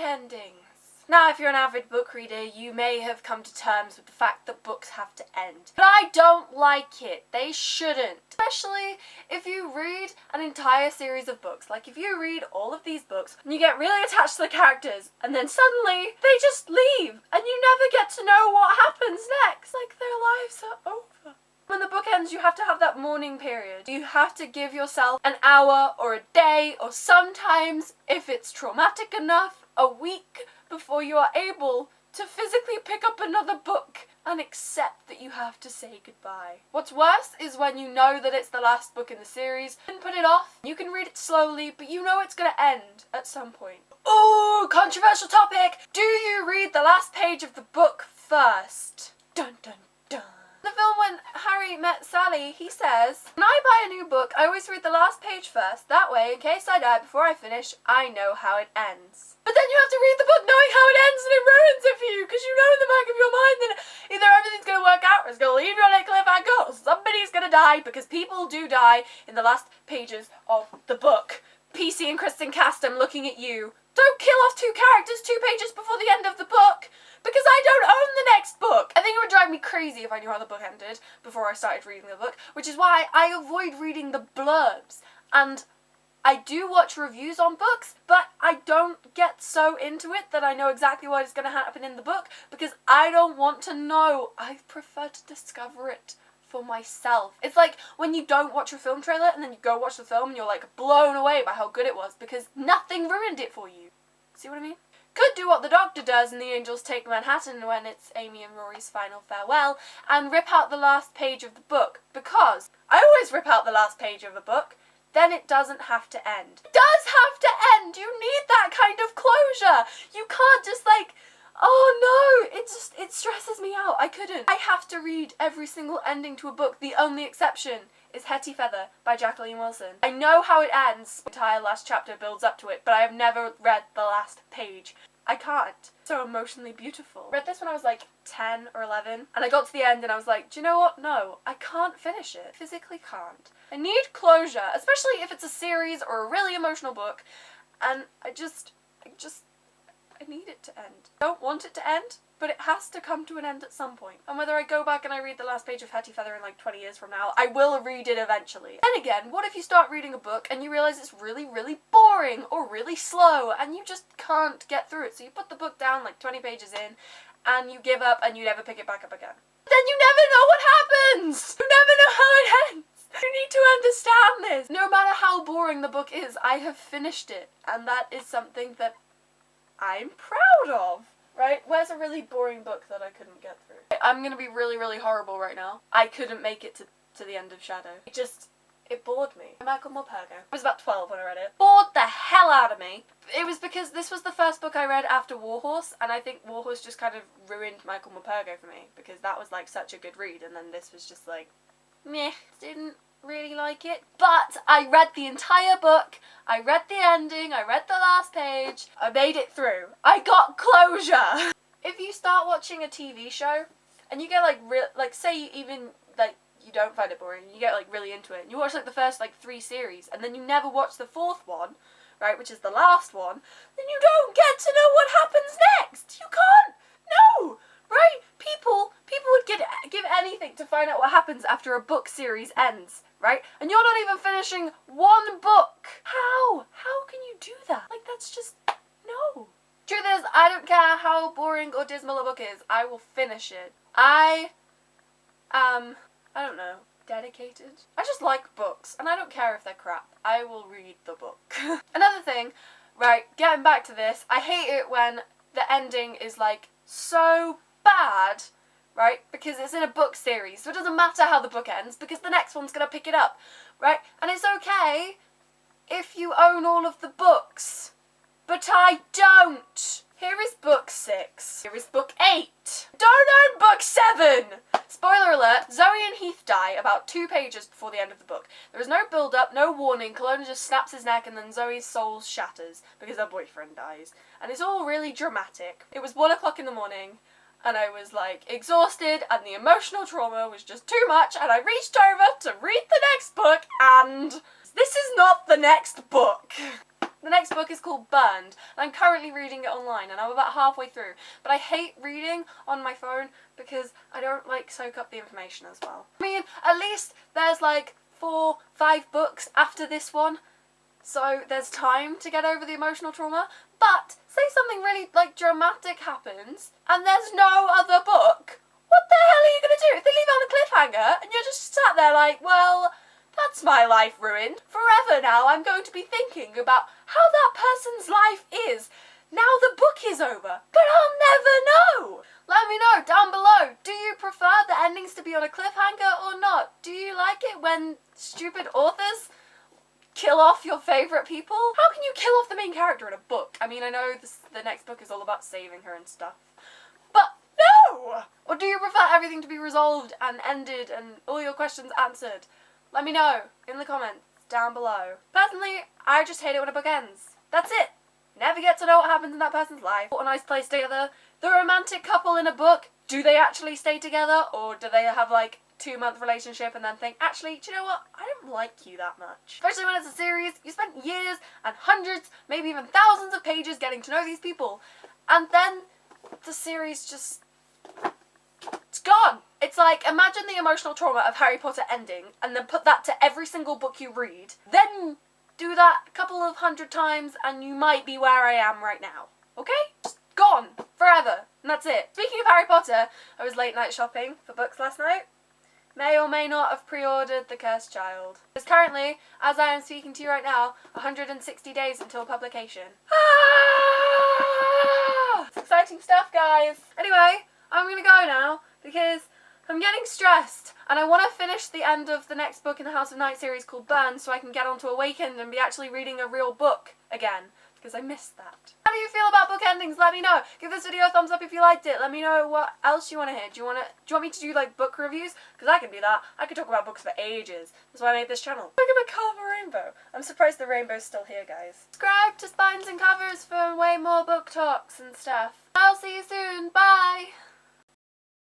endings. Now, if you're an avid book reader, you may have come to terms with the fact that books have to end. But I don't like it. They shouldn't. Especially if you read an entire series of books. Like, if you read all of these books and you get really attached to the characters and then suddenly they just leave and you never get to know what happens next. Like, their lives are over. When the book ends, you have to have that mourning period. You have to give yourself an hour or a day, or sometimes, if it's traumatic enough, a week before you are able to physically pick up another book and accept that you have to say goodbye. What's worse is when you know that it's the last book in the series and put it off. You can read it slowly, but you know it's gonna end at some point. Ooh, controversial topic! Do you read the last page of the book first? Dun dun dun. The film When Harry Met Sally, he says, when I buy a new book, I always read the last page first. That way, in case I die before I finish, I know how it ends. But then you have to read the book knowing how it ends and it ruins it for you, because you know in the back of your mind that either everything's going to work out or it's going to leave you on a cliffhanger or somebody's going to die, because people do die in the last pages of the book. PC and Kristen Cast, I'm looking at you. Don't kill off two characters 2 pages before the end of the book, because I don't own the next book. I think it would drive me crazy if I knew how the book ended before I started reading the book, which is why I avoid reading the blurbs. And I do watch reviews on books, but I don't get so into it that I know exactly what is going to happen in the book, because I don't want to know. I prefer to discover it for myself. It's like when you don't watch a film trailer and then you go watch the film and you're like blown away by how good it was because nothing ruined it for you. See what I mean? Could do what the Doctor does in The Angels Take Manhattan when it's Amy and Rory's final farewell and rip out the last page of the book, because I always rip out the last page of a book, then it doesn't have to end. It does have to end! You need that kind of closure! You can't just like, oh no, it stresses me out. I couldn't. I have to read every single ending to a book. The only exception is Hetty Feather by Jacqueline Wilson. I know how it ends. The entire last chapter builds up to it, but I have never read the last page. I can't. So emotionally beautiful. I read this when I was like 10 or 11, and I got to the end and I was like, do you know what? No, I can't finish it. Physically can't. I need closure, especially if it's a series or a really emotional book, and I need it to end. I don't want it to end, but it has to come to an end at some point. And whether I go back and I read the last page of Hetty Feather in like 20 years from now, I will read it eventually. Then again, what if you start reading a book and you realise it's really, really boring or really slow and you just can't get through it? So you put the book down like 20 pages in and you give up and you never pick it back up again. Then you never know what happens! You never know how it ends! You need to understand this! No matter how boring the book is, I have finished it. And that is something that I'm proud of. Right? Where's a really boring book that I couldn't get through? I'm gonna be really, really horrible right now. I couldn't make it to the end of Shadow. It bored me. Michael Morpurgo. I was about 12 when I read it. Bored the hell out of me. It was because this was the first book I read after Warhorse, and I think Warhorse just kind of ruined Michael Morpurgo for me, because that was like such a good read, and then this was just like, meh, didn't really like it. But I read the entire book, I read the ending, I read the last page, I made it through. I got closure! If you start watching a TV show, and you get like say even like you don't find it boring, you get like really into it, and you watch like the first like 3 series, and then you never watch the 4th one, right, which is the last one, then you don't get to know what happens next! You can't! No! Right? People would give anything to find out what happens after a book series ends, right? And you're not even finishing 1 book! How? How can you do that? Like, that's just, no. Truth is, I don't care how boring or dismal a book is, I will finish it. I don't know, dedicated? I just like books, and I don't care if they're crap. I will read the book. Another thing, right, getting back to this, I hate it when the ending is like so bad, right, because it's in a book series, so it doesn't matter how the book ends, because the next one's gonna pick it up, right? And it's okay if you own all of the books, but I don't. Here is book 6. Here is book 8. Don't own book 7! Spoiler alert, Zoe and Heath die about 2 pages before the end of the book. There is no build-up, no warning, Kelowna just snaps his neck and then Zoe's soul shatters because her boyfriend dies. And it's all really dramatic. It was 1 o'clock in the morning and I was like exhausted and the emotional trauma was just too much, and I reached over to read the next book and this is not the next book. The next book is called Burned, and I'm currently reading it online, and I'm about halfway through. But I hate reading on my phone because I don't like soak up the information as well. I mean, at least there's like 4, 5 books after this one, so there's time to get over the emotional trauma. But say something really like dramatic happens, and there's no other book. What the hell are you gonna do? If they leave it on a cliffhanger, and you're just sat there like, well, that's my life ruined. Forever now I'm going to be thinking about how that person's life is now the book is over. But I'll never know. Let me know down below. Do you prefer the endings to be on a cliffhanger or not? Do you like it when stupid authors kill off your favourite people? How can you kill off the main character in a book? I mean, I know the next book is all about saving her and stuff. But no! Or do you prefer everything to be resolved and ended and all your questions answered? Let me know in the comments down below. Personally, I just hate it when a book ends. That's it. Never get to know what happens in that person's life. What a nice place together. The romantic couple in a book, do they actually stay together, or do they have like 2-month relationship and then think, actually, do you know what? I don't like you that much. Especially when it's a series, you spent years and hundreds, maybe even thousands of pages getting to know these people, and then the series just, it's gone. It's like, imagine the emotional trauma of Harry Potter ending and then put that to every single book you read. Then do that a couple of 100 times and you might be where I am right now. Okay? Just gone. Forever. And that's it. Speaking of Harry Potter, I was late night shopping for books last night. May or may not have pre-ordered The Cursed Child. Because currently, as I am speaking to you right now, 160 days until publication. Ah! It's exciting stuff, guys. Anyway, I'm gonna go now because I'm getting stressed and I want to finish the end of the next book in the House of Night series called Burn so I can get on to Awakened and be actually reading a real book again because I missed that. How do you feel about book endings? Let me know. Give this video a thumbs up if you liked it. Let me know what else you want to hear. Do you want me to do like book reviews? Because I can do that. I could talk about books for ages. That's why I made this channel. Look at my cover rainbow. I'm surprised the rainbow's still here, guys. Subscribe to Spines and Covers for way more book talks and stuff. I'll see you soon. Bye.